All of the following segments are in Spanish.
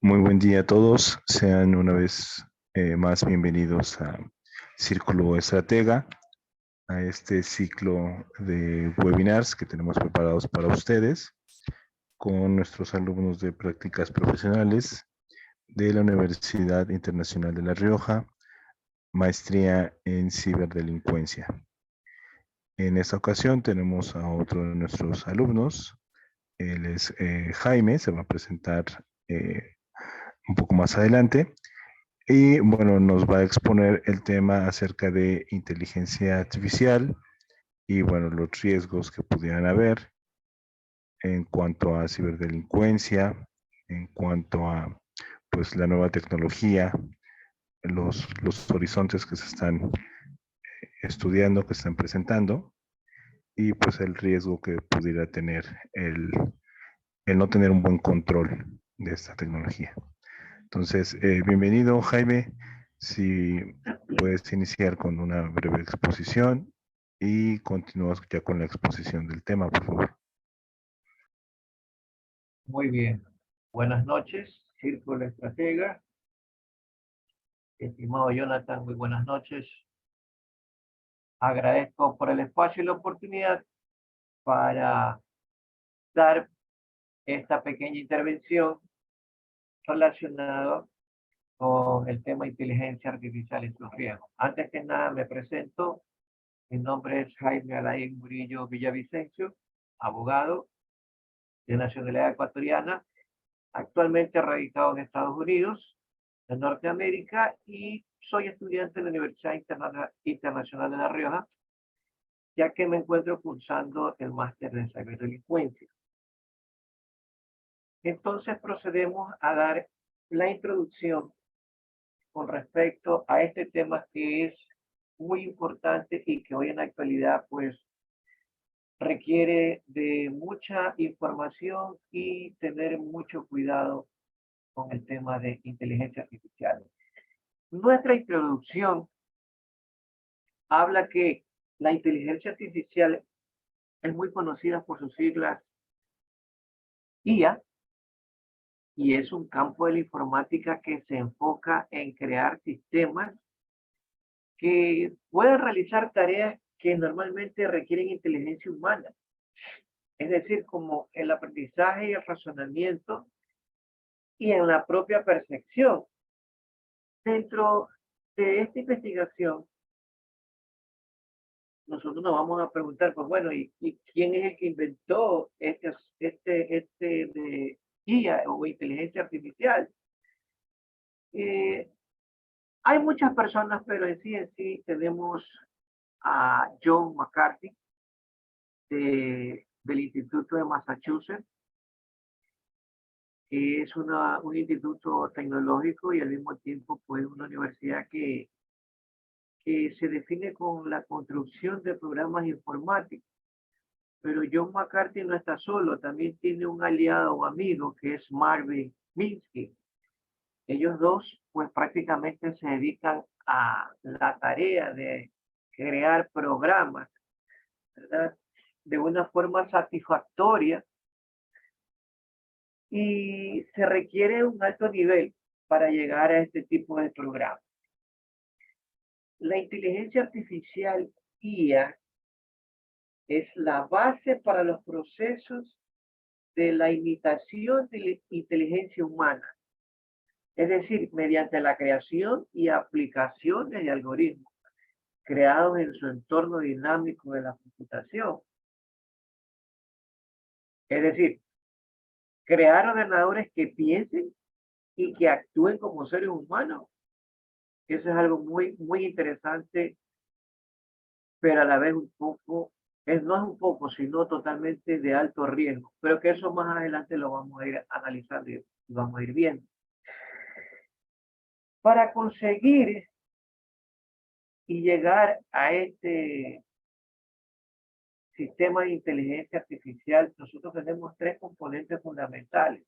Muy buen día a todos. Sean una vez más bienvenidos a Círculo Estratega, a este ciclo de webinars que tenemos preparados para ustedes con nuestros alumnos de prácticas profesionales de la Universidad Internacional de La Rioja, maestría en ciberdelincuencia. En esta ocasión tenemos a otro de nuestros alumnos. Él es Jaime, se va a presentar un poco más adelante. Y bueno, nos va a exponer el tema acerca de inteligencia artificial y bueno, los riesgos que pudieran haber en cuanto a ciberdelincuencia, en cuanto a pues la nueva tecnología, los horizontes que se están estudiando, que se están presentando y pues el riesgo que pudiera tener el no tener un buen control de esta tecnología. Entonces, bienvenido Jaime, si puedes iniciar con una breve exposición y continúas ya con la exposición del tema, por favor. Muy bien. Buenas noches, Círculo Estratega. Estimado Jonathan, muy buenas noches. Agradezco por el espacio y la oportunidad para dar esta pequeña intervención relacionada con el tema de inteligencia artificial y sus riesgos. Antes que nada, me presento. Mi nombre es Jaime Alain Murillo Villavicencio, abogado de nacionalidad ecuatoriana, actualmente radicado en Estados Unidos, de Norteamérica, y soy estudiante de la Universidad Internacional de La Rioja, ya que me encuentro cursando el máster de ciberdelincuencia. Entonces procedemos a dar la introducción con respecto a este tema que es muy importante y que hoy en la actualidad pues requiere de mucha información y tener mucho cuidado con el tema de inteligencia artificial. Nuestra introducción habla que la inteligencia artificial es muy conocida por sus siglas IA y es un campo de la informática que se enfoca en crear sistemas que pueden realizar tareas que normalmente requieren inteligencia humana. Es decir, como el aprendizaje y el razonamiento y en la propia percepción. Dentro de esta investigación, nosotros nos vamos a preguntar, pues bueno, ¿y quién es el que inventó de IA o inteligencia artificial? Eh, Hay muchas personas, pero en sí tenemos a John McCarthy del Instituto de Massachusetts, que es un instituto tecnológico y al mismo tiempo pues una universidad que se define con la construcción de programas informáticos. Pero John McCarthy no está solo, también tiene un aliado o amigo que es Marvin Minsky. Ellos dos, pues prácticamente se dedican a la tarea de crear programas, ¿verdad? De una forma satisfactoria y se requiere un alto nivel para llegar a este tipo de programas. La inteligencia artificial IA es la base para los procesos de la imitación de la inteligencia humana, es decir, mediante la creación y aplicaciones de algoritmos creados en su entorno dinámico de la computación. Es decir, crear ordenadores que piensen y que actúen como seres humanos. Eso es algo muy interesante, pero a la vez un poco, no es un poco, sino totalmente de alto riesgo. Pero que eso más adelante lo vamos a ir analizando y vamos a ir viendo. Para conseguir y llegar a este sistema de inteligencia artificial, nosotros tenemos tres componentes fundamentales,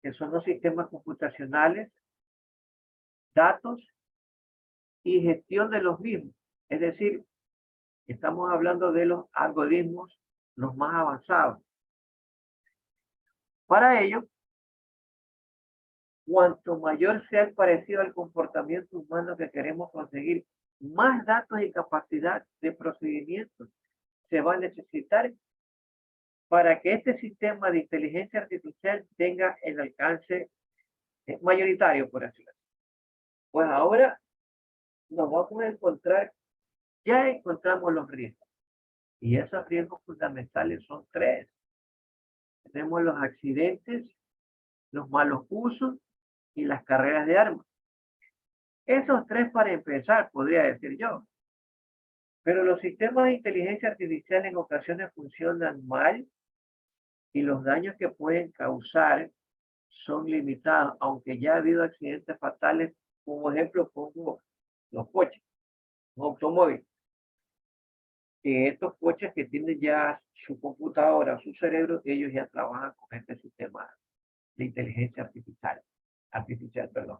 que son los sistemas computacionales, datos y gestión de los mismos. Es decir, estamos hablando de los algoritmos los más avanzados. Para ello, cuanto mayor sea el parecido al comportamiento humano que queremos conseguir, más datos y capacidad de procedimiento se va a necesitar para que este sistema de inteligencia artificial tenga el alcance mayoritario, por así decirlo. Pues ahora nos vamos a encontrar, ya encontramos los riesgos. Y esos riesgos fundamentales son tres. Tenemos los accidentes, los malos usos y las carreras de armas. Esos tres para empezar, podría decir yo. Pero los sistemas de inteligencia artificial en ocasiones funcionan mal y los daños que pueden causar son limitados, aunque ya ha habido accidentes fatales. Como ejemplo pongo los coches, un automóvil. Que estos coches que tienen ya su computadora, su cerebro, ellos ya trabajan con este sistema de inteligencia artificial, perdón.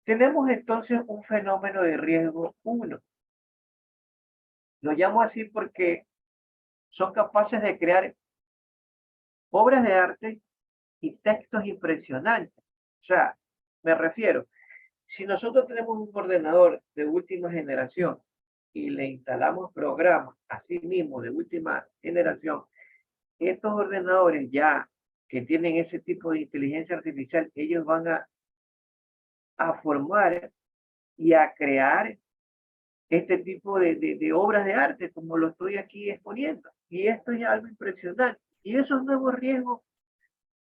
Tenemos entonces un fenómeno de riesgo 1. Lo llamo así porque son capaces de crear obras de arte y textos impresionantes. O sea, me refiero, si nosotros tenemos un ordenador de última generación y le instalamos programas así mismo de última generación, estos ordenadores ya que tienen ese tipo de inteligencia artificial, ellos van a formar y a crear este tipo de obras de arte, como lo estoy aquí exponiendo. Y esto es algo impresionante. Y esos nuevos riesgos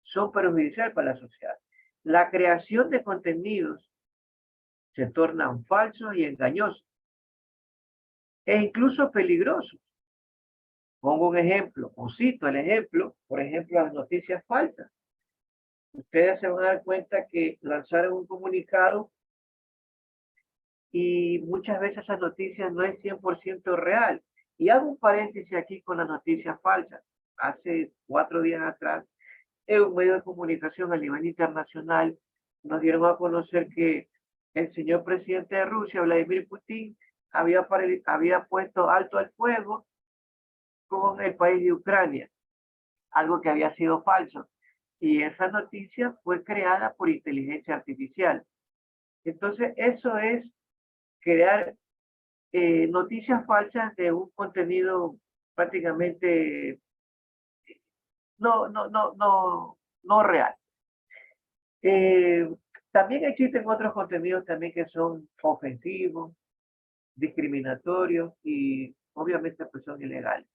son perjudiciales para la sociedad. La creación de contenidos se tornan falsos y engañosos e incluso peligrosos. Pongo un ejemplo, o cito el ejemplo, por ejemplo, las noticias falsas. Ustedes se van a dar cuenta que lanzaron un comunicado y muchas veces esa noticia no es 100% real. Y hago un paréntesis aquí con las noticias falsas. Hace 4 días atrás, en un medio de comunicación a nivel internacional, nos dieron a conocer que el señor presidente de Rusia, Vladimir Putin, había puesto alto al fuego con el país de Ucrania, algo que había sido falso. Y esa noticia fue creada por inteligencia artificial. Entonces, eso es crear noticias falsas de un contenido prácticamente no real. Eh, También existen otros contenidos también que son ofensivos, discriminatorios y obviamente pues son ilegales.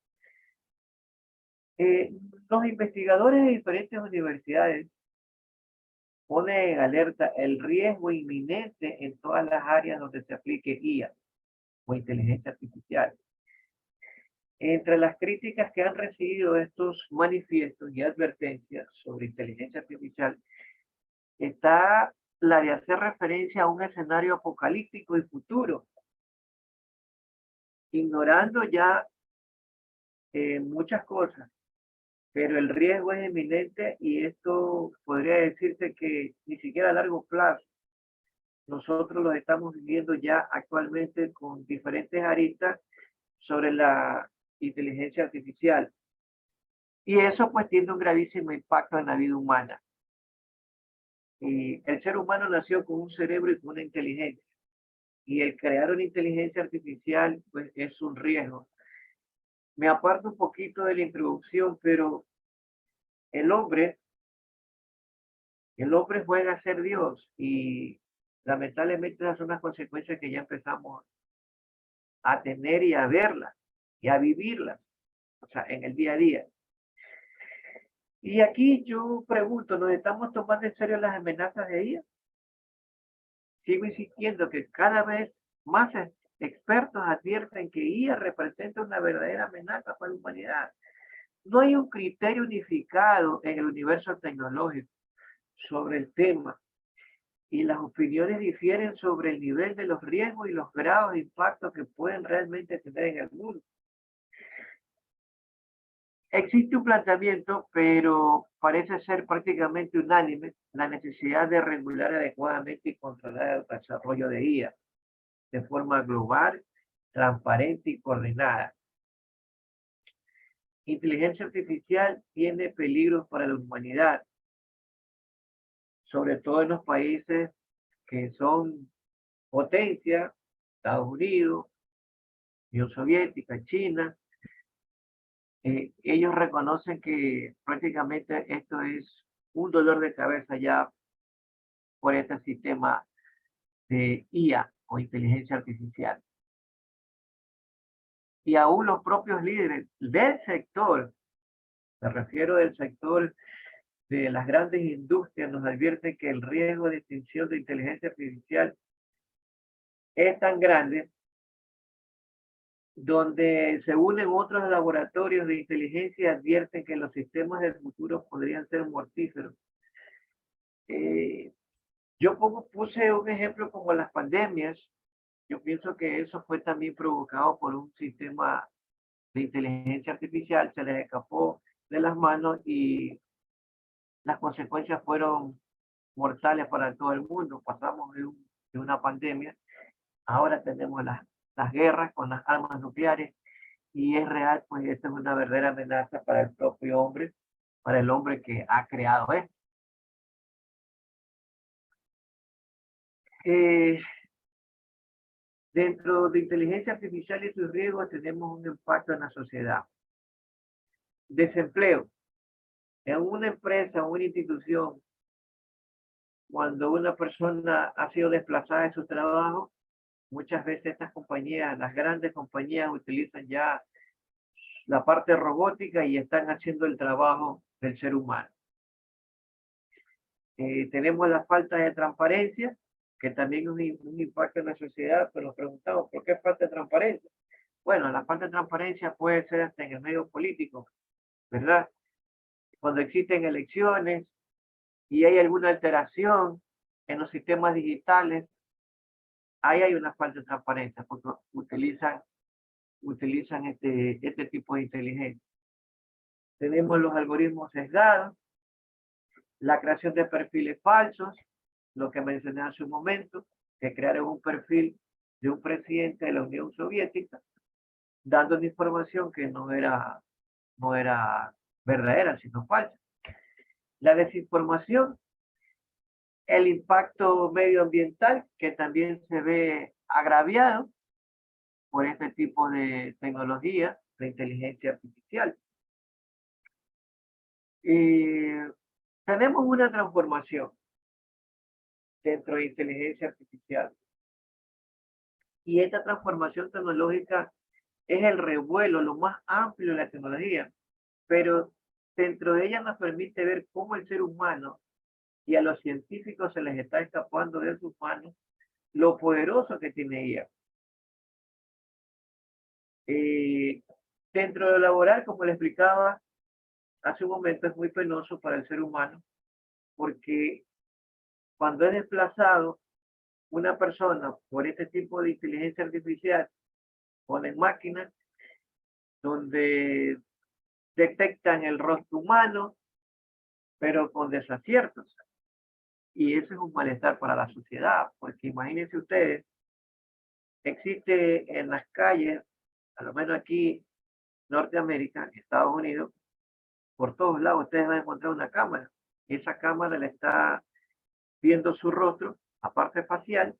Los investigadores de diferentes universidades ponen en alerta el riesgo inminente en todas las áreas donde se aplique IA o inteligencia artificial. Entre las críticas que han recibido estos manifiestos y advertencias sobre inteligencia artificial está la de hacer referencia a un escenario apocalíptico y futuro, ignorando ya muchas cosas, pero el riesgo es inminente y esto podría decirse que ni siquiera a largo plazo. Nosotros lo estamos viviendo ya actualmente con diferentes aristas sobre la inteligencia artificial. Y eso pues tiene un gravísimo impacto en la vida humana. Y el ser humano nació con un cerebro y con una inteligencia. Y el crear una inteligencia artificial pues es un riesgo. Me aparto un poquito de la introducción, pero el hombre, el hombre juega a ser Dios y lamentablemente esas son las consecuencias que ya empezamos a tener y a verlas y a vivirlas, o sea, en el día a día. Y aquí yo pregunto, ¿nos estamos tomando en serio las amenazas de ella? Sigo insistiendo que cada vez más expertos advierten que IA representa una verdadera amenaza para la humanidad. No hay un criterio unificado en el universo tecnológico sobre el tema y las opiniones difieren sobre el nivel de los riesgos y los grados de impacto que pueden realmente tener en el mundo. Existe un planteamiento, pero parece ser prácticamente unánime, la necesidad de regular adecuadamente y controlar el desarrollo de IA de forma global, transparente y coordinada. Inteligencia artificial tiene peligros para la humanidad. sobre todo en los países que son potencia, Estados Unidos, Unión Soviética, China. Ellos reconocen que prácticamente esto es un dolor de cabeza ya por este sistema de IA o inteligencia artificial. Y aún los propios líderes del sector, me refiero del sector de las grandes industrias, nos advierten que el riesgo de extinción de inteligencia artificial es tan grande, donde se unen otros laboratorios de inteligencia y advierten que los sistemas del futuro podrían ser mortíferos. Yo puse un ejemplo como las pandemias. Yo pienso que eso fue también provocado por un sistema de inteligencia artificial, se les escapó de las manos y las consecuencias fueron mortales para todo el mundo. Pasamos de una pandemia, ahora tenemos las guerras con las armas nucleares y es real, pues esta es una verdadera amenaza para el propio hombre, para el hombre que ha creado esto. Dentro de inteligencia artificial y sus riesgos tenemos un impacto en la sociedad. Desempleo. En una empresa, una institución, cuando una persona ha sido desplazada de su trabajo, muchas veces estas compañías, las grandes compañías, utilizan ya la parte robótica y están haciendo el trabajo del ser humano. Tenemos la falta de transparencia, que también es un impacto en la sociedad, pero nos preguntamos, ¿por qué falta de transparencia? Bueno, la falta de transparencia puede ser hasta en el medio político, ¿verdad? Cuando existen elecciones y hay alguna alteración en los sistemas digitales, ahí hay una falta de transparencia, porque utilizan este tipo de inteligencia. Tenemos los algoritmos sesgados, la creación de perfiles falsos, lo que mencioné hace un momento, que crearon un perfil de un presidente de la Unión Soviética, dando una información que no era verdadera, sino falsa. La desinformación, el impacto medioambiental, que también se ve agraviado por este tipo de tecnología de inteligencia artificial. Tenemos una transformación dentro de inteligencia artificial. Y esta transformación tecnológica es el revuelo, lo más amplio de la tecnología, pero dentro de ella nos permite ver cómo el ser humano y a los científicos se les está escapando de sus manos lo poderoso que tiene ella. Dentro de lo laboral, como le explicaba hace un momento, es muy penoso para el ser humano, porque cuando es desplazado una persona por este tipo de inteligencia artificial, ponen máquinas donde detectan el rostro humano, pero con desaciertos. Y eso es un malestar para la sociedad, porque imagínense ustedes, existe en las calles, a lo menos aquí, Norteamérica, Estados Unidos, por todos lados ustedes van a encontrar una cámara. Esa cámara le está viendo su rostro, aparte facial,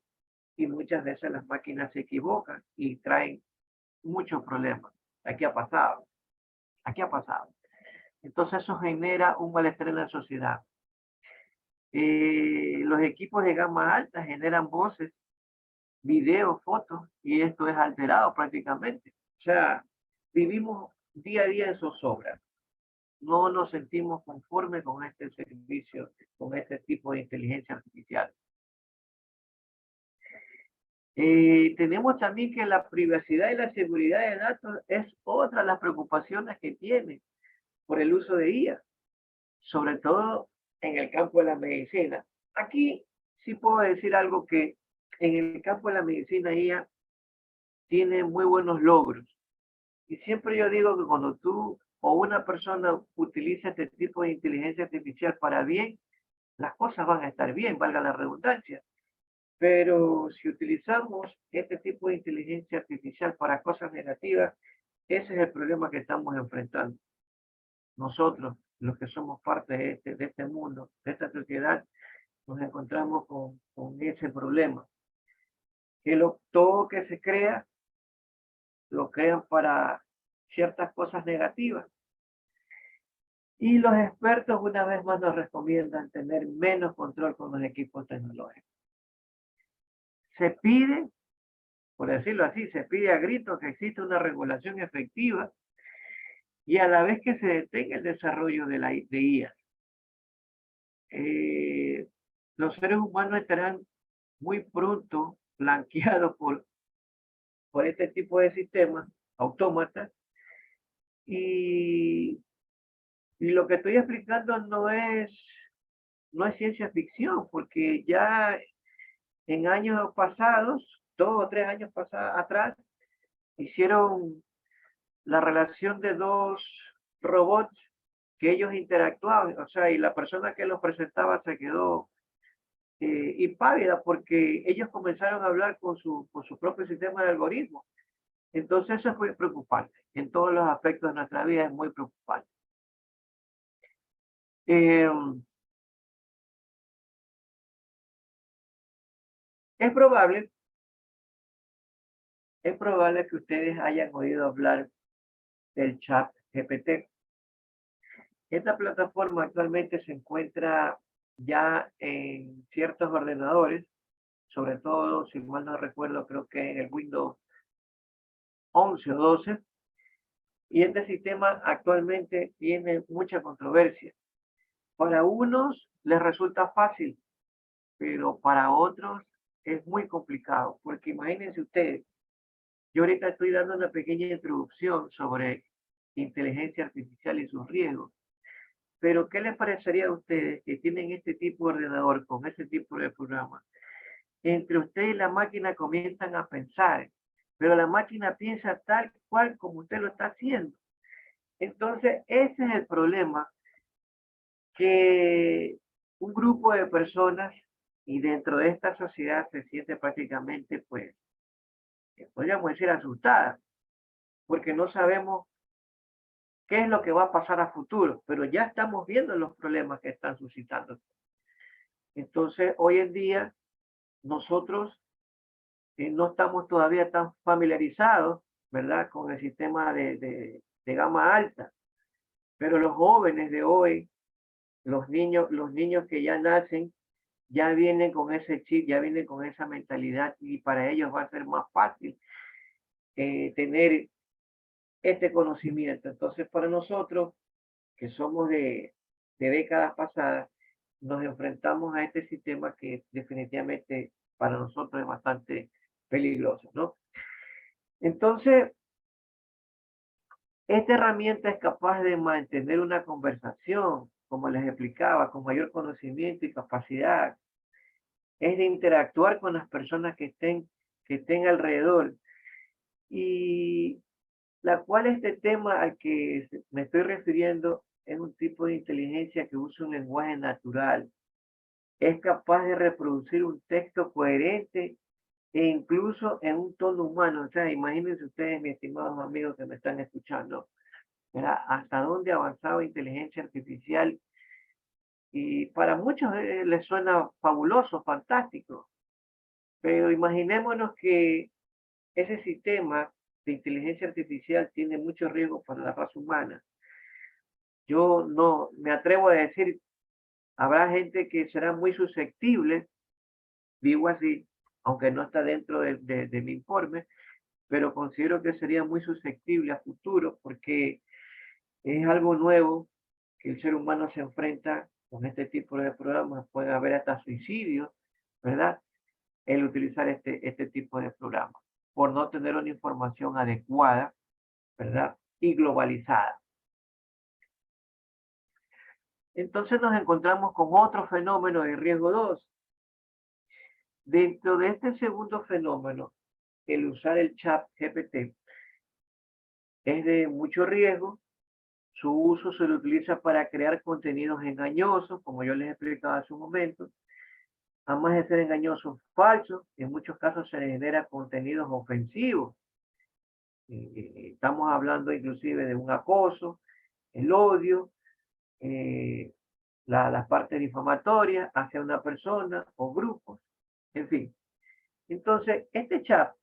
y muchas veces las máquinas se equivocan y traen muchos problemas. Aquí ha pasado, aquí ha pasado. Entonces eso genera un malestar en la sociedad. Los equipos de gama alta generan voces, videos, fotos, y esto es alterado prácticamente. O sea, vivimos día a día en zozobra. No nos sentimos conformes con este servicio, con este tipo de inteligencia artificial. Tenemos también que la privacidad y la seguridad de datos es otra de las preocupaciones que tiene por el uso de IA, sobre todo en el campo de la medicina. Aquí sí puedo decir algo que en el campo de la medicina IA tiene muy buenos logros. Y siempre yo digo que cuando tú o una persona utiliza este tipo de inteligencia artificial para bien, las cosas van a estar bien, valga la redundancia. Pero si utilizamos este tipo de inteligencia artificial para cosas negativas, ese es el problema que estamos enfrentando. Nosotros, los que somos parte de este mundo, de esta sociedad, nos encontramos con ese problema. Que todo que se crea, lo crean para ciertas cosas negativas. Y los expertos una vez más nos recomiendan tener menos control con los equipos tecnológicos. Se pide, por decirlo así, se pide a gritos que exista una regulación efectiva y a la vez que se detenga el desarrollo de IA. Los seres humanos estarán muy pronto blanqueados por este tipo de sistemas autómatas y lo que estoy explicando no es ciencia ficción, porque ya en años pasados, 2 o 3 años atrás, hicieron la relación de dos robots que ellos interactuaban, o sea, y la persona que los presentaba se quedó impávida porque ellos comenzaron a hablar con su propio sistema de algoritmos. Entonces eso es muy preocupante. En todos los aspectos de nuestra vida es muy preocupante. Eh, es probable que ustedes hayan oído hablar del chat GPT. Esta plataforma actualmente se encuentra ya en ciertos ordenadores, sobre todo, si mal no recuerdo, creo que en el Windows 11 o 12, y este sistema actualmente tiene mucha controversia. Para unos les resulta fácil, pero para otros es muy complicado, porque imagínense ustedes, yo ahorita estoy dando una pequeña introducción sobre inteligencia artificial y sus riesgos, pero ¿qué les parecería a ustedes que tienen este tipo de ordenador con este tipo de programa? Entre usted y la máquina comienzan a pensar, pero la máquina piensa tal cual como usted lo está haciendo. Entonces, ese es el problema, que un grupo de personas y dentro de esta sociedad se siente prácticamente, pues, podríamos decir asustada, porque no sabemos qué es lo que va a pasar a futuro, pero ya estamos viendo los problemas que están suscitando. Entonces, hoy en día, nosotros no estamos todavía tan familiarizados, ¿verdad?, con el sistema de gama alta, pero los jóvenes de hoy, los niños que ya nacen, ya vienen con ese chip, ya vienen con esa mentalidad y para ellos va a ser más fácil tener este conocimiento. Entonces, para nosotros, que somos de décadas pasadas, nos enfrentamos a este sistema que definitivamente para nosotros es bastante peligroso, ¿no? Entonces, esta herramienta es capaz de mantener una conversación, como les explicaba, con mayor conocimiento y capacidad. Es de interactuar con las personas que estén alrededor. Y la cual este tema al que me estoy refiriendo es un tipo de inteligencia que usa un lenguaje natural. Es capaz de reproducir un texto coherente e incluso en un tono humano. O sea, imagínense ustedes, mis estimados amigos que me están escuchando, ¿verdad? Hasta dónde ha avanzado inteligencia artificial. Y para muchos les suena fabuloso, fantástico. Pero imaginémonos que ese sistema de inteligencia artificial tiene mucho riesgo para la raza humana. Yo no me atrevo a decir, habrá gente que será muy susceptible, digo así, aunque no está dentro de mi informe, pero considero que sería muy susceptible a futuro porque es algo nuevo que el ser humano se enfrenta con este tipo de programas. Puede haber hasta suicidios, ¿verdad? El utilizar este tipo de programas por no tener una información adecuada, ¿verdad? Y globalizada. Entonces nos encontramos con otro fenómeno de riesgo 2. Dentro de este segundo fenómeno, el usar el chat GPT es de mucho riesgo. Su uso se lo utiliza para crear contenidos engañosos, como yo les explicaba hace un momento. Además de ser engañosos, falsos, en muchos casos se genera contenidos ofensivos. Estamos hablando inclusive de un acoso, el odio, las partes difamatorias hacia una persona o grupos, en fin. Entonces, este chat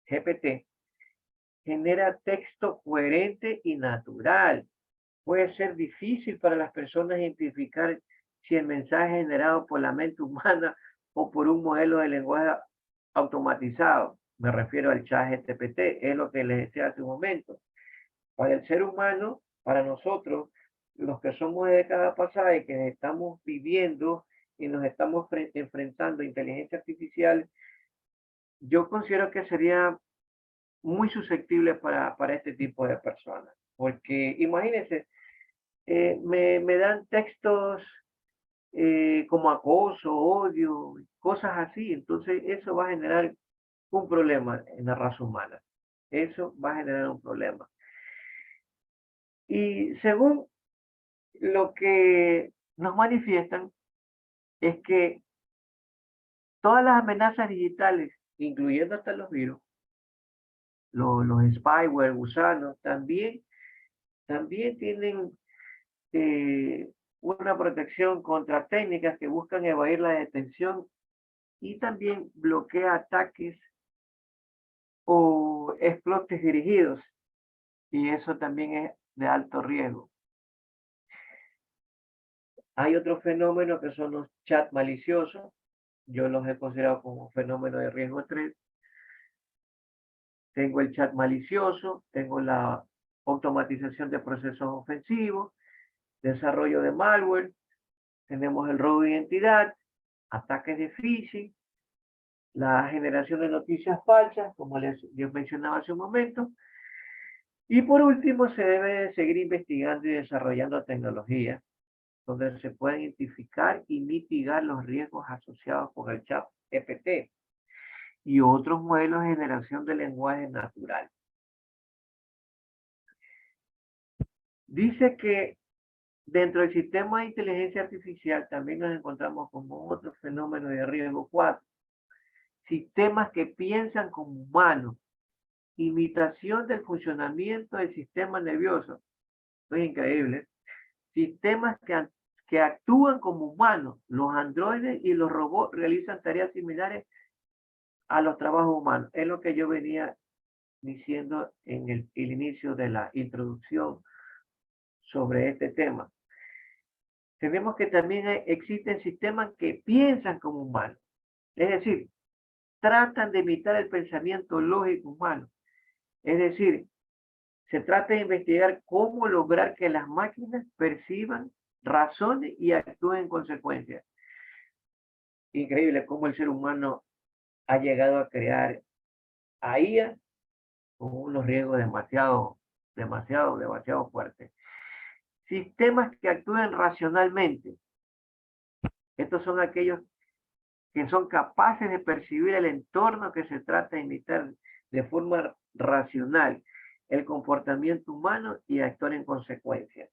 GPT genera texto coherente y natural. Puede ser difícil para las personas identificar si el mensaje es generado por la mente humana o por un modelo de lenguaje automatizado. Me refiero al chat GPT, es lo que les decía hace un momento. Para el ser humano, para nosotros, los que somos de década pasada y que estamos viviendo y nos estamos enfrentando a inteligencia artificial, yo considero que sería muy susceptible para este tipo de personas. Porque imagínense, me dan textos como acoso, odio, cosas así. Entonces eso va a generar un problema en la raza humana. Eso va a generar un problema. Y según lo que nos manifiestan, es que todas las amenazas digitales, incluyendo hasta los virus, los spyware, gusanos, también tienen una protección contra técnicas que buscan evadir la detención y también bloquea ataques o exploits dirigidos. Y eso también es de alto riesgo. Hay otro fenómeno que son los chats maliciosos. Yo los he considerado como fenómeno de riesgo 3. Tengo el chat malicioso, tengo la automatización de procesos ofensivos, desarrollo de malware, tenemos el robo de identidad, ataques de phishing, la generación de noticias falsas, como les mencionaba hace un momento. Y por último, se debe seguir investigando y desarrollando tecnologías donde se pueden identificar y mitigar los riesgos asociados con el chat GPT y otros modelos de generación de lenguaje natural. Dice que dentro del sistema de inteligencia artificial también nos encontramos como otro fenómeno de riesgo 4. Sistemas que piensan como humanos. Imitación del funcionamiento del sistema nervioso. Esto es increíble. Sistemas que actúan como humanos. Los androides y los robots realizan tareas similares a los trabajos humanos. Es lo que yo venía diciendo en el inicio de la introducción sobre este tema. Tenemos que también existen sistemas que piensan como humanos. Es decir, tratan de imitar el pensamiento lógico humano. Es decir, se trata de investigar cómo lograr que las máquinas perciban, razonen y actúen en consecuencia. Increíble cómo el ser humano ha llegado a crear a IA con unos riesgos demasiado fuertes. Sistemas que actúen racionalmente. Estos son aquellos que son capaces de percibir el entorno que se trata de imitar de forma racional el comportamiento humano y actuar en consecuencia.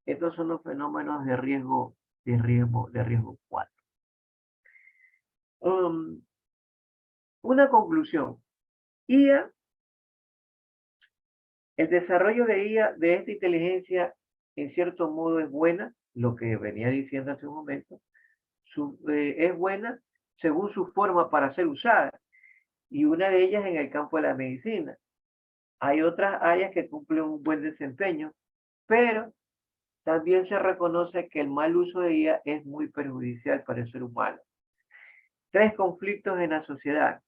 Estos son los fenómenos de riesgo 4. Una conclusión. IA, el desarrollo de IA, de esta inteligencia, en cierto modo es buena, lo que venía diciendo hace un momento, es buena según su forma para ser usada, y una de ellas en el campo de la medicina. Hay otras áreas que cumplen un buen desempeño, pero también se reconoce que el mal uso de IA es muy perjudicial para el ser humano. 3 conflictos en la sociedad.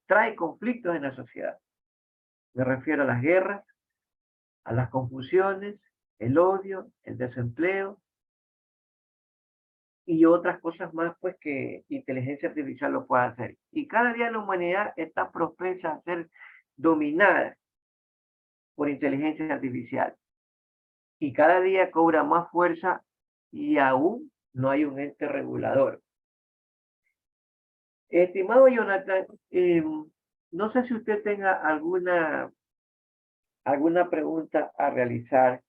Trae conflictos en la sociedad. Me refiero a las guerras, a las confusiones, el odio, el desempleo y otras cosas más, pues, que inteligencia artificial lo puede hacer. Y cada día la humanidad está propensa a ser dominada por inteligencia artificial. Y cada día cobra más fuerza y aún no hay un ente regulador. Estimado Jonathan, no sé si usted tenga alguna pregunta a realizar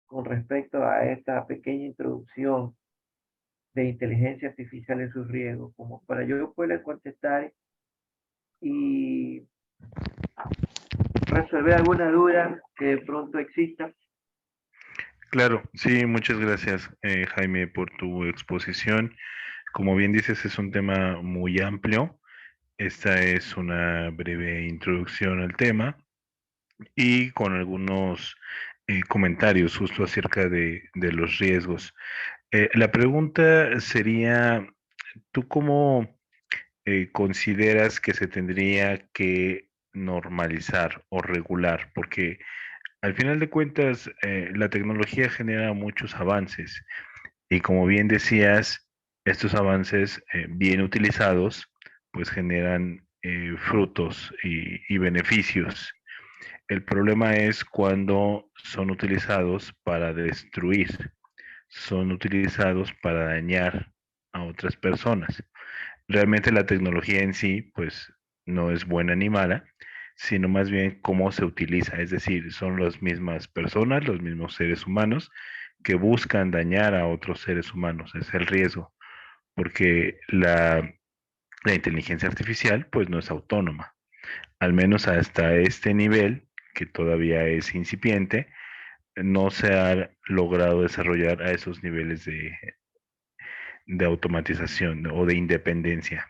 con respecto a esta pequeña introducción de inteligencia artificial en sus riesgos, como para yo poder contestar y resolver alguna duda que de pronto exista. Claro, sí, muchas gracias, Jaime, por tu exposición. Como bien dices, es un tema muy amplio. Esta es una breve introducción al tema y con algunos comentarios justo acerca de los riesgos. La pregunta sería, ¿tú cómo consideras que se tendría que normalizar o regular? Porque al final de cuentas, la tecnología genera muchos avances y como bien decías, estos avances bien utilizados, pues generan frutos y beneficios. El problema es cuando son utilizados para destruir, son utilizados para dañar a otras personas. Realmente la tecnología en sí, pues no es buena ni mala, sino más bien cómo se utiliza. Es decir, son las mismas personas, los mismos seres humanos que buscan dañar a otros seres humanos. Es el riesgo, porque la inteligencia artificial, pues no es autónoma, al menos hasta este nivel, que todavía es incipiente, no se ha logrado desarrollar a esos niveles de automatización o de independencia.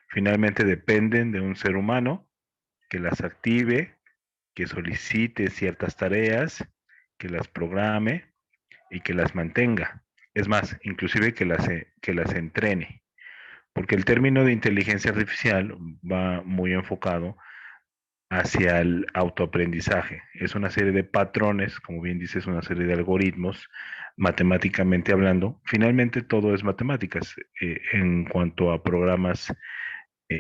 Finalmente dependen de un ser humano que las active, que solicite ciertas tareas, que las programe y que las mantenga. Es más, inclusive que las entrene. Porque el término de inteligencia artificial va muy enfocado hacia el autoaprendizaje. Es una serie de patrones, como bien dices, una serie de algoritmos, matemáticamente hablando. Finalmente todo es matemáticas en cuanto a programas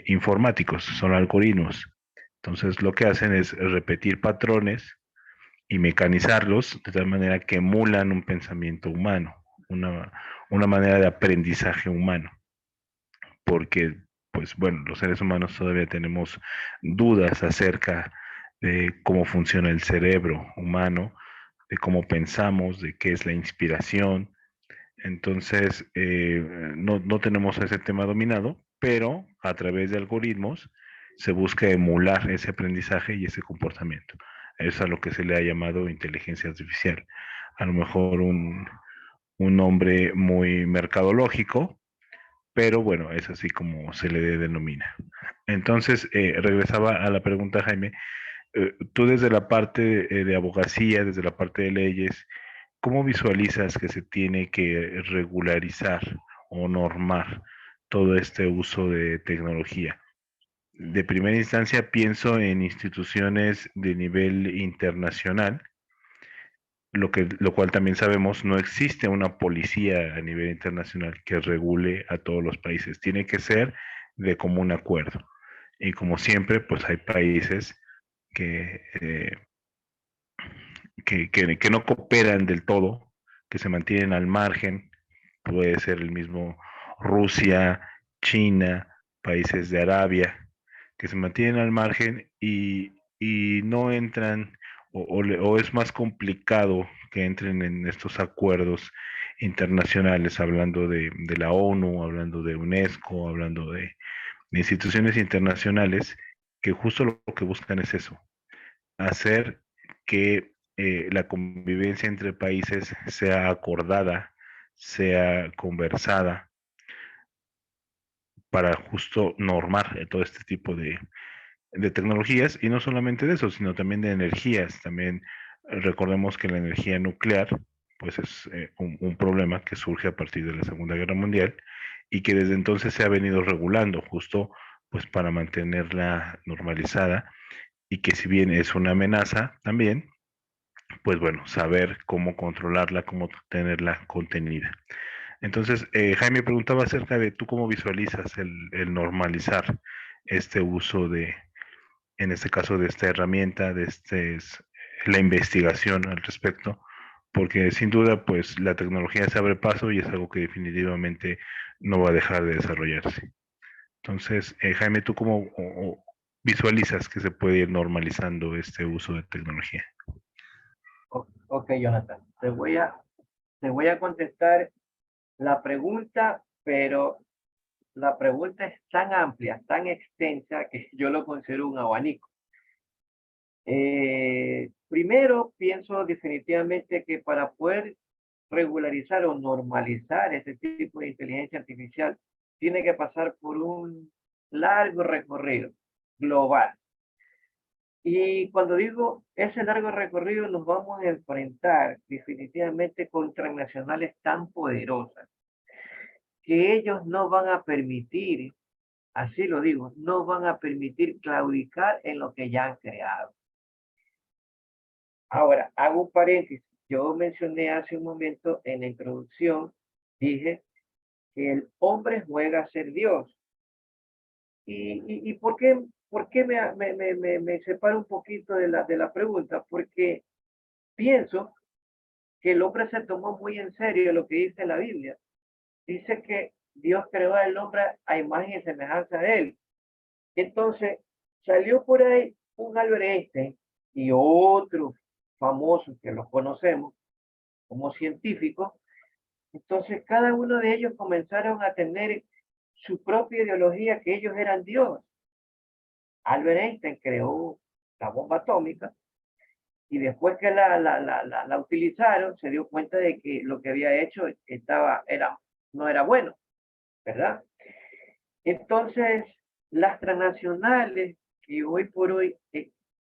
informáticos, son algoritmos. Entonces lo que hacen es repetir patrones y mecanizarlos de tal manera que emulan un pensamiento humano, una, una manera de aprendizaje humano, porque, pues bueno, los seres humanos todavía tenemos dudas acerca de cómo funciona el cerebro humano, de cómo pensamos, de qué es la inspiración. Entonces, no tenemos ese tema dominado, pero a través de algoritmos se busca emular ese aprendizaje y ese comportamiento. Eso es a lo que se le ha llamado inteligencia artificial. A lo mejor un nombre muy mercadológico, pero bueno, es así como se le denomina. Entonces, regresaba a la pregunta, Jaime, tú desde la parte de abogacía, desde la parte de leyes, ¿cómo visualizas que se tiene que regularizar o normar todo este uso de tecnología? De primera instancia pienso en instituciones de nivel internacional, lo cual también sabemos, no existe una policía a nivel internacional que regule a todos los países. Tiene que ser de común acuerdo. Y como siempre, pues hay países que, que no cooperan del todo, que se mantienen al margen. Puede ser el mismo Rusia, China, países de Arabia, que se mantienen al margen y no entran o es más complicado que entren en estos acuerdos internacionales, hablando de la ONU, hablando de UNESCO, hablando de instituciones internacionales, que justo lo que buscan es eso, hacer que la convivencia entre países sea acordada, sea conversada, para justo normar todo este tipo de tecnologías y no solamente de eso, sino también de energías. También recordemos que la energía nuclear pues es un problema que surge a partir de la Segunda Guerra Mundial y que desde entonces se ha venido regulando justo pues para mantenerla normalizada y que si bien es una amenaza también, pues bueno, saber cómo controlarla, cómo tenerla contenida. Entonces, Jaime preguntaba acerca de tú cómo visualizas el normalizar este uso de, en este caso, de esta herramienta, la investigación al respecto, porque sin duda, pues la tecnología se abre paso y es algo que definitivamente no va a dejar de desarrollarse. Entonces, Jaime, ¿tú cómo visualizas que se puede ir normalizando este uso de tecnología? Ok, Jonathan, te voy a contestar la pregunta, pero la pregunta es tan amplia, tan extensa, que yo lo considero un abanico. Primero, pienso definitivamente que para poder regularizar o normalizar ese tipo de inteligencia artificial, tiene que pasar por un largo recorrido global. Y cuando digo ese largo recorrido, nos vamos a enfrentar definitivamente con transnacionales tan poderosas que ellos no van a permitir, así lo digo, no van a permitir claudicar en lo que ya han creado. Ahora, hago un paréntesis. Yo mencioné hace un momento en la introducción, dije que el hombre juega a ser Dios. ¿Y por qué me separo un poquito de la pregunta? Porque pienso que el hombre se tomó muy en serio lo que dice la Biblia. Dice que Dios creó al hombre a imagen y semejanza de él. Entonces, salió por ahí un Albert Einstein y otros famosos que los conocemos como científicos. Entonces, cada uno de ellos comenzaron a tener su propia ideología, que ellos eran Dios. Albert Einstein creó la bomba atómica y después que la utilizaron, se dio cuenta de que lo que había hecho no era bueno, ¿verdad? Entonces, las transnacionales que hoy por hoy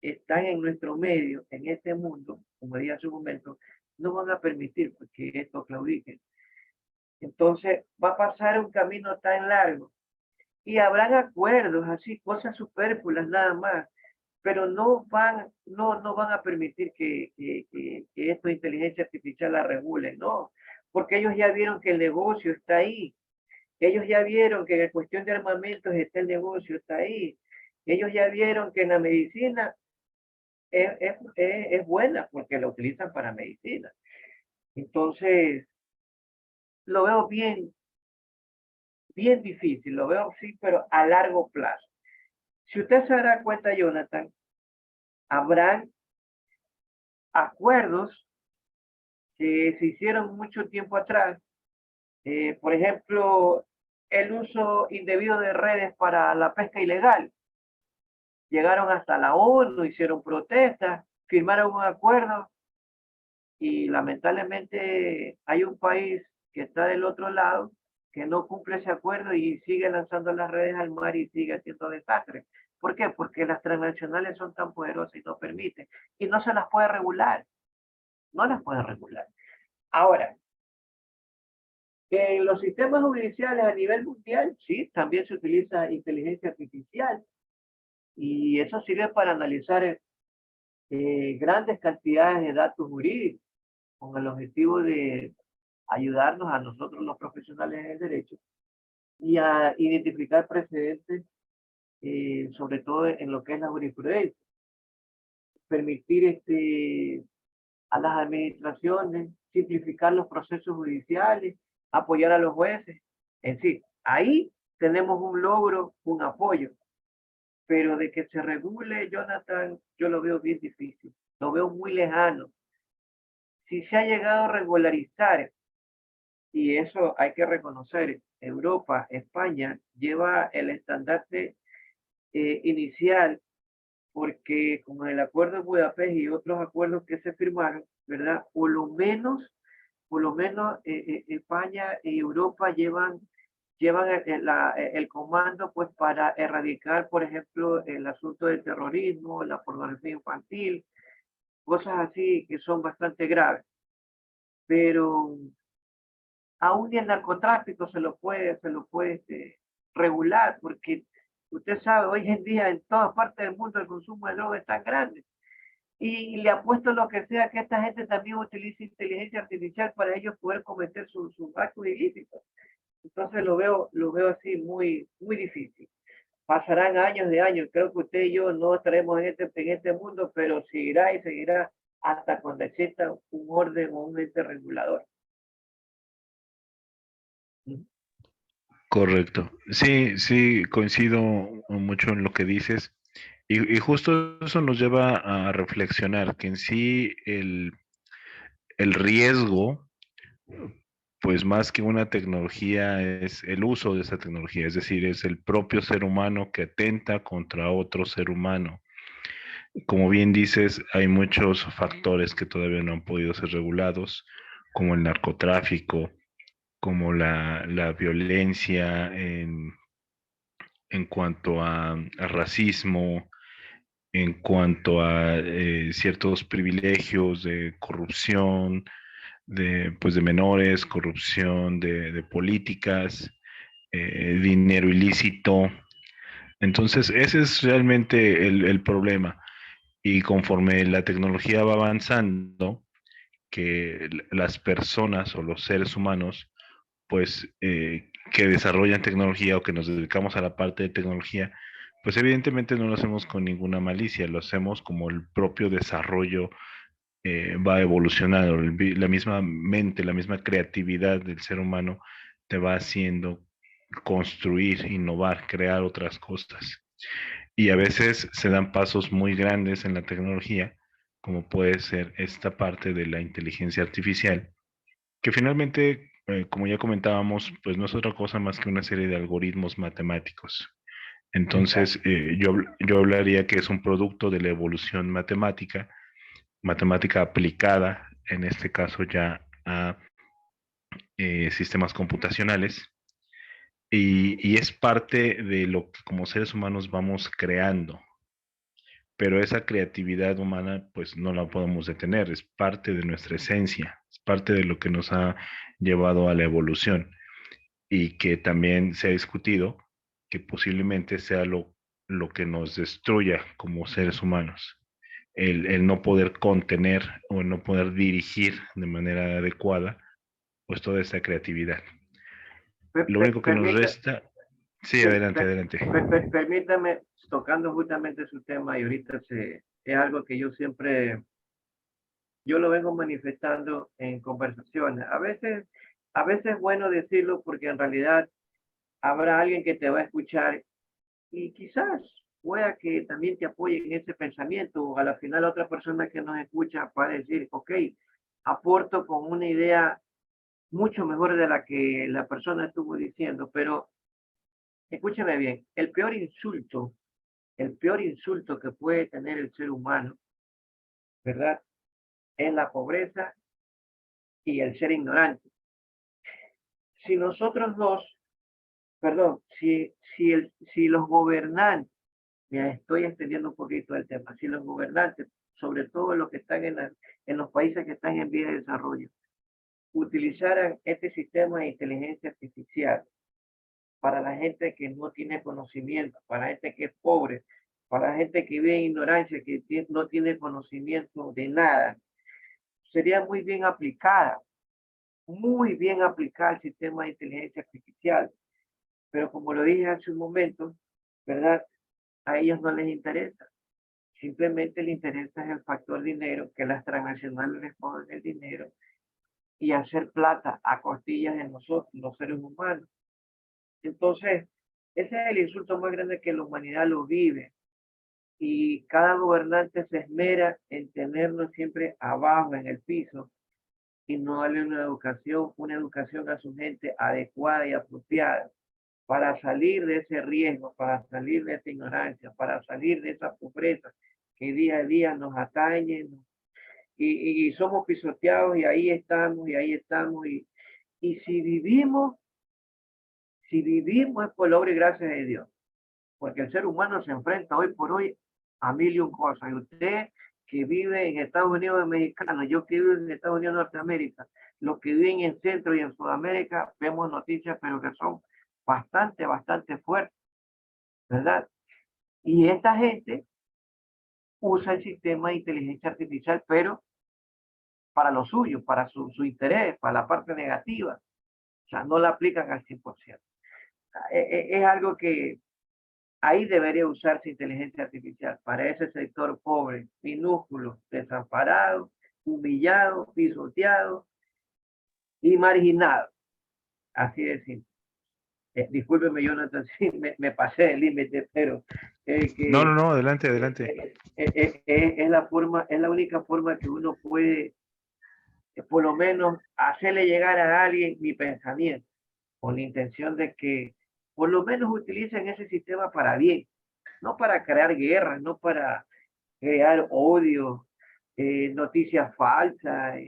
están en nuestro medio, en este mundo, como dije hace un momento, no van a permitir que esto claudique. Entonces, va a pasar un camino tan largo y habrán acuerdos, así, cosas superfluas nada más, pero no van a permitir que esto de inteligencia artificial la regule, no, porque ellos ya vieron que el negocio está ahí, ellos ya vieron que en cuestión de armamentos está el negocio, está ahí, ellos ya vieron que en la medicina es buena porque la utilizan para medicina. Entonces, lo veo bien difícil, lo veo sí, pero a largo plazo. Si usted se dará cuenta, Jonathan, habrán acuerdos que se hicieron mucho tiempo atrás. Por ejemplo, el uso indebido de redes para la pesca ilegal. Llegaron hasta la ONU, hicieron protestas, firmaron un acuerdo y lamentablemente hay un país que está del otro lado que no cumple ese acuerdo y sigue lanzando las redes al mar y sigue haciendo desastres. ¿Por qué? Porque las transnacionales son tan poderosas y no permiten. Y no se las puede regular. No las puede regular. Ahora, en los sistemas judiciales a nivel mundial, sí, también se utiliza inteligencia artificial. Y eso sirve para analizar grandes cantidades de datos jurídicos con el objetivo de ayudarnos a nosotros los profesionales en el derecho y a identificar precedentes, sobre todo en lo que es la jurisprudencia. Permitir a las administraciones simplificar los procesos judiciales, apoyar a los jueces. En sí, ahí tenemos un logro, un apoyo. Pero de que se regule, Jonathan, yo lo veo bien difícil, lo veo muy lejano. Si se ha llegado a regularizar, y eso hay que reconocer, Europa, España, lleva el estandarte inicial, porque con el acuerdo de Budapest y otros acuerdos que se firmaron, ¿verdad? Por lo menos España y Europa llevan el comando pues para erradicar, por ejemplo, el asunto del terrorismo, la pornografía infantil, cosas así que son bastante graves. Pero aún ni el narcotráfico se lo puede regular, porque usted sabe, hoy en día en todas partes del mundo el consumo de droga es tan grande. Y le apuesto lo que sea que esta gente también utilice inteligencia artificial para ellos poder cometer sus actos ilícitos. Entonces lo veo así muy difícil. Pasarán años de años. Creo que usted y yo no estaremos en este mundo, pero seguirá y seguirá hasta cuando exista un orden o un ente regulador. Correcto. Sí, sí, coincido mucho en lo que dices. Y justo eso nos lleva a reflexionar que en sí el riesgo, pues más que una tecnología, es el uso de esa tecnología, es decir, es el propio ser humano que atenta contra otro ser humano. Como bien dices, hay muchos factores que todavía no han podido ser regulados, como el narcotráfico, como la violencia en cuanto a racismo, en cuanto a ciertos privilegios de corrupción, pues de menores, corrupción de políticas, dinero ilícito. Entonces, ese es realmente el problema. Y conforme la tecnología va avanzando, que las personas o los seres humanos, pues, que desarrollan tecnología o que nos dedicamos a la parte de tecnología, pues evidentemente no lo hacemos con ninguna malicia, lo hacemos como el propio desarrollo va evolucionando, la misma mente, la misma creatividad del ser humano te va haciendo construir, innovar, crear otras cosas. Y a veces se dan pasos muy grandes en la tecnología, como puede ser esta parte de la inteligencia artificial, que finalmente, como ya comentábamos, pues no es otra cosa más que una serie de algoritmos matemáticos. Exacto. Entonces, yo hablaría que es un producto de la evolución matemática, matemática aplicada, en este caso ya a sistemas computacionales, y es parte de lo que como seres humanos vamos creando, pero esa creatividad humana pues no la podemos detener, es parte de nuestra esencia, es parte de lo que nos ha llevado a la evolución y que también se ha discutido que posiblemente sea lo que nos destruya como seres humanos, el no poder contener o el no poder dirigir de manera adecuada pues toda esta creatividad. Lo único que nos Permita, resta, sí, per- adelante, per- adelante. permítame, tocando justamente su tema, y ahorita es algo que yo siempre, yo lo vengo manifestando en conversaciones. A veces es bueno decirlo porque en realidad habrá alguien que te va a escuchar y quizás pueda que también te apoye en ese pensamiento, o a la final otra persona que nos escucha va a decir, ok, aporto con una idea mucho mejor de la que la persona estuvo diciendo, pero escúchame bien, el peor insulto que puede tener el ser humano, ¿verdad? Es la pobreza y el ser ignorante. Si nosotros dos, perdón, si los gobernantes, me estoy extendiendo un poquito el tema, si los gobernantes, sobre todo los que están en los países que están en vía de desarrollo, utilizaran este sistema de inteligencia artificial para la gente que no tiene conocimiento, para la gente que es pobre, para la gente que vive en ignorancia, que no tiene conocimiento de nada, sería muy bien aplicada el sistema de inteligencia artificial. Pero como lo dije hace un momento, ¿verdad? A ellos no les interesa. Simplemente les interesa el factor dinero, que las transnacionales les pongan el dinero y hacer plata a costillas de nosotros, los seres humanos. Entonces, ese es el insulto más grande que la humanidad lo vive. Y cada gobernante se esmera en tenernos siempre abajo, en el piso, y no darle una educación a su gente adecuada y apropiada para salir de ese riesgo, para salir de esa ignorancia, para salir de esa pobreza que día a día nos atañe y somos pisoteados y ahí estamos y ahí estamos. Y si vivimos es por la obra y gracia de Dios, porque el ser humano se enfrenta hoy por hoy a mil y un cosas. Y usted que vive en Estados Unidos mexicanos, yo que vivo en Estados Unidos de Norteamérica, los que viven en Centro y en Sudamérica, vemos noticias, pero que son bastante fuertes, ¿verdad? Y esta gente usa el sistema de inteligencia artificial, pero para lo suyo, para su interés, para la parte negativa. O sea, no la aplican al 100%. Es algo que ahí debería usarse inteligencia artificial para ese sector pobre, minúsculo, desamparado, humillado, pisoteado y marginado. Así de simple. Discúlpeme, Jonathan, sí, me pasé del límite, pero No, no, que no, adelante, adelante. es la forma, es la única forma que uno puede, por lo menos, hacerle llegar a alguien mi pensamiento, con la intención de que por lo menos utilicen ese sistema para bien, no para crear guerras, no para crear odio, noticias falsas,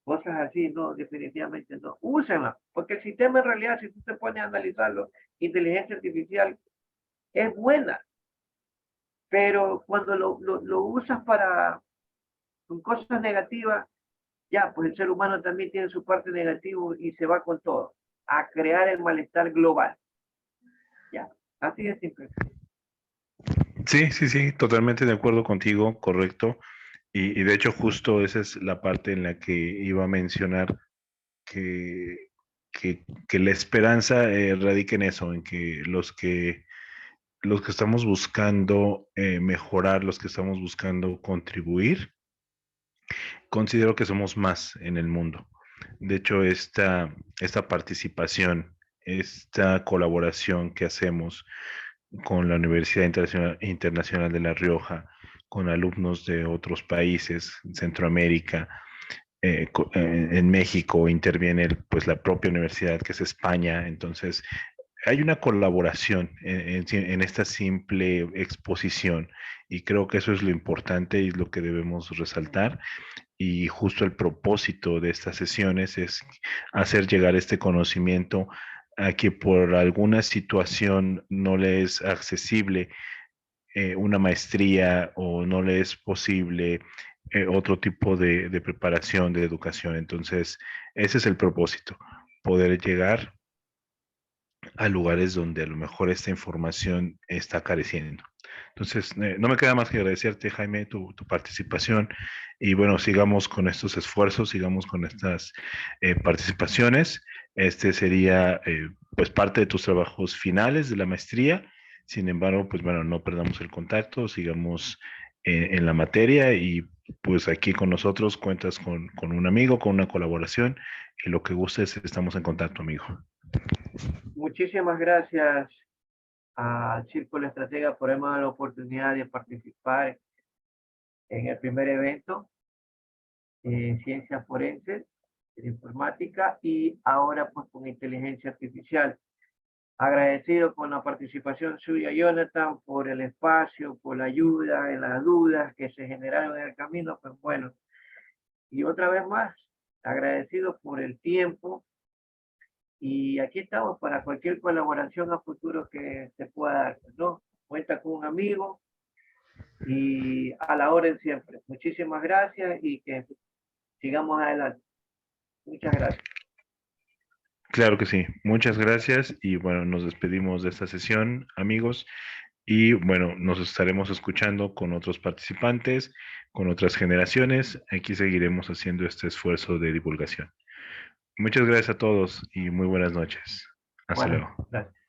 cosas así, no, definitivamente no. Úsenla, porque el sistema en realidad, si tú te pones a analizarlo, inteligencia artificial es buena, pero cuando lo usas para con cosas negativas, ya, pues el ser humano también tiene su parte negativa y se va con todo, a crear el malestar global. Ya, así de simple. Sí, sí, sí, totalmente de acuerdo contigo, correcto. Y de hecho justo esa es la parte en la que iba a mencionar que, que la esperanza radica en eso, en que los que estamos buscando mejorar, los que estamos buscando contribuir, considero que somos más en el mundo. De hecho, esta participación, esta colaboración que hacemos con la Universidad Internacional de La Rioja, con alumnos de otros países, Centroamérica, en México interviene pues la propia universidad que es España, entonces hay una colaboración en esta simple exposición y creo que eso es lo importante y lo que debemos resaltar y justo el propósito de estas sesiones es hacer llegar este conocimiento a que por alguna situación no le es accesible una maestría o no le es posible otro tipo de preparación, de educación. Entonces, ese es el propósito, poder llegar a lugares donde a lo mejor esta información está careciendo. Entonces, no me queda más que agradecerte, Jaime, tu participación y bueno, sigamos con estos esfuerzos, sigamos con estas participaciones. Este sería pues parte de tus trabajos finales de la maestría. Sin embargo, pues bueno, no perdamos el contacto, sigamos en la materia y pues aquí con nosotros cuentas con un amigo, con una colaboración y lo que gustes, estamos en contacto, amigo. Muchísimas gracias al Círculo Estratega por haberme dado la oportunidad de participar en el primer evento en ciencias forenses, en informática y ahora pues con inteligencia artificial. Agradecido con la participación suya, Jonathan, por el espacio, por la ayuda en las dudas que se generaron en el camino, pues bueno. Y otra vez más, agradecido por el tiempo y aquí estamos para cualquier colaboración a futuro que se pueda dar, ¿no? Cuenta con un amigo y a la orden siempre. Muchísimas gracias y que sigamos adelante. Muchas gracias. Claro que sí. Muchas gracias y bueno, nos despedimos de esta sesión, amigos, y bueno, nos estaremos escuchando con otros participantes, con otras generaciones. Aquí seguiremos haciendo este esfuerzo de divulgación. Muchas gracias a todos y muy buenas noches. Hasta Buenas, luego. gracias.